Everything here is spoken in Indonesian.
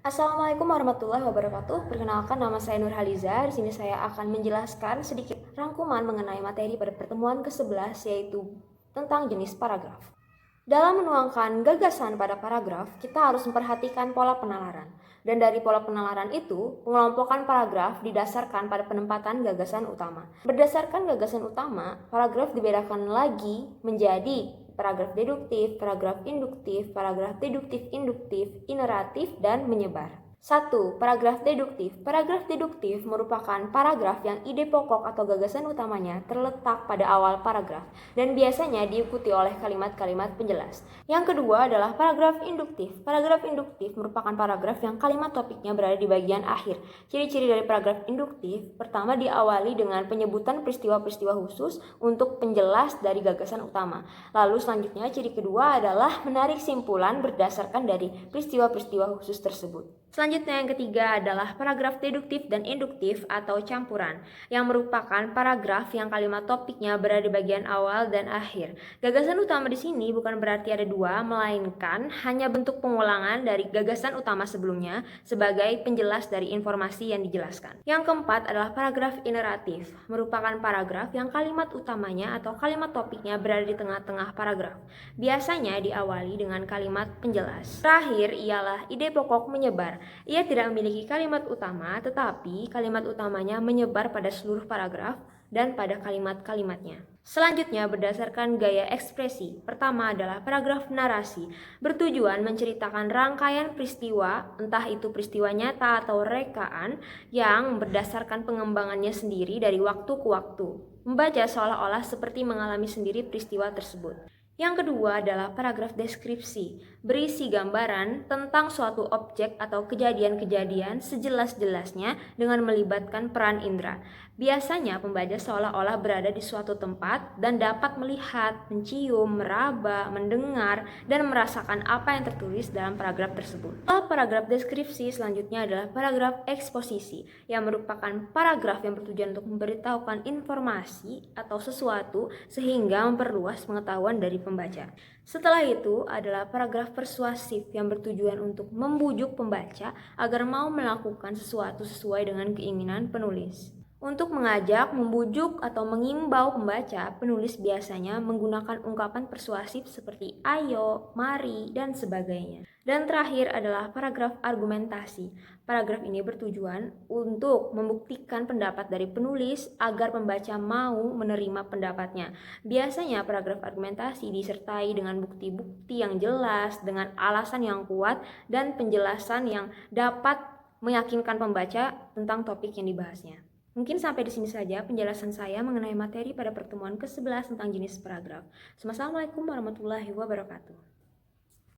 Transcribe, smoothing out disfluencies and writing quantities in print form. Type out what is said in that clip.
Assalamualaikum warahmatullahi wabarakatuh. Perkenalkan, nama saya Nur Haliza. Di sini saya akan menjelaskan sedikit rangkuman mengenai materi pada pertemuan ke-11, yaitu tentang jenis paragraf. Dalam menuangkan gagasan pada paragraf, kita harus memperhatikan pola penalaran. Dan dari pola penalaran itu, pengelompokan paragraf didasarkan pada penempatan gagasan utama. Berdasarkan gagasan utama, paragraf dibedakan lagi menjadi paragraf deduktif, paragraf induktif, paragraf deduktif-induktif, ineratif, dan menyebar. 1. Paragraf deduktif. Paragraf deduktif merupakan paragraf yang ide pokok atau gagasan utamanya terletak pada awal paragraf dan biasanya diikuti oleh kalimat-kalimat penjelas. Yang kedua adalah paragraf induktif. Paragraf induktif merupakan paragraf yang kalimat topiknya berada di bagian akhir. Ciri-ciri dari paragraf induktif, pertama diawali dengan penyebutan peristiwa-peristiwa khusus untuk penjelas dari gagasan utama. Lalu selanjutnya ciri kedua adalah menarik simpulan berdasarkan dari peristiwa-peristiwa khusus tersebut. Selanjutnya yang ketiga adalah paragraf deduktif dan induktif atau campuran, yang merupakan paragraf yang kalimat topiknya berada di bagian awal dan akhir. Gagasan utama di sini bukan berarti ada dua, melainkan hanya bentuk pengulangan dari gagasan utama sebelumnya sebagai penjelas dari informasi yang dijelaskan. Yang keempat adalah paragraf ineratif, merupakan paragraf yang kalimat utamanya atau kalimat topiknya berada di tengah-tengah paragraf. Biasanya diawali dengan kalimat penjelas. Terakhir ialah ide pokok menyebar. Ia tidak memiliki kalimat utama, tetapi kalimat utamanya menyebar pada seluruh paragraf dan pada kalimat-kalimatnya. Selanjutnya berdasarkan gaya ekspresi. Pertama adalah paragraf narasi, bertujuan menceritakan rangkaian peristiwa, entah itu peristiwa nyata atau rekaan, yang berdasarkan pengembangannya sendiri dari waktu ke waktu. Membaca seolah-olah seperti mengalami sendiri peristiwa tersebut. Yang kedua adalah paragraf deskripsi, berisi gambaran tentang suatu objek atau kejadian-kejadian sejelas-jelasnya dengan melibatkan peran indera. Biasanya pembaca seolah-olah berada di suatu tempat dan dapat melihat, mencium, meraba, mendengar, dan merasakan apa yang tertulis dalam paragraf tersebut. Paragraf deskripsi selanjutnya adalah paragraf eksposisi, yang merupakan paragraf yang bertujuan untuk memberitahukan informasi atau sesuatu sehingga memperluas pengetahuan dari pembaca. Setelah itu adalah paragraf persuasif yang bertujuan untuk membujuk pembaca agar mau melakukan sesuatu sesuai dengan keinginan penulis. Untuk mengajak, membujuk, atau mengimbau pembaca, penulis biasanya menggunakan ungkapan persuasif seperti ayo, mari, dan sebagainya. Dan terakhir adalah paragraf argumentasi. Paragraf ini bertujuan untuk membuktikan pendapat dari penulis agar pembaca mau menerima pendapatnya. Biasanya paragraf argumentasi disertai dengan bukti-bukti yang jelas, dengan alasan yang kuat, dan penjelasan yang dapat meyakinkan pembaca tentang topik yang dibahasnya. Mungkin sampai di sini saja penjelasan saya mengenai materi pada pertemuan ke-11 tentang jenis paragraf. Wassalamualaikum warahmatullahi wabarakatuh.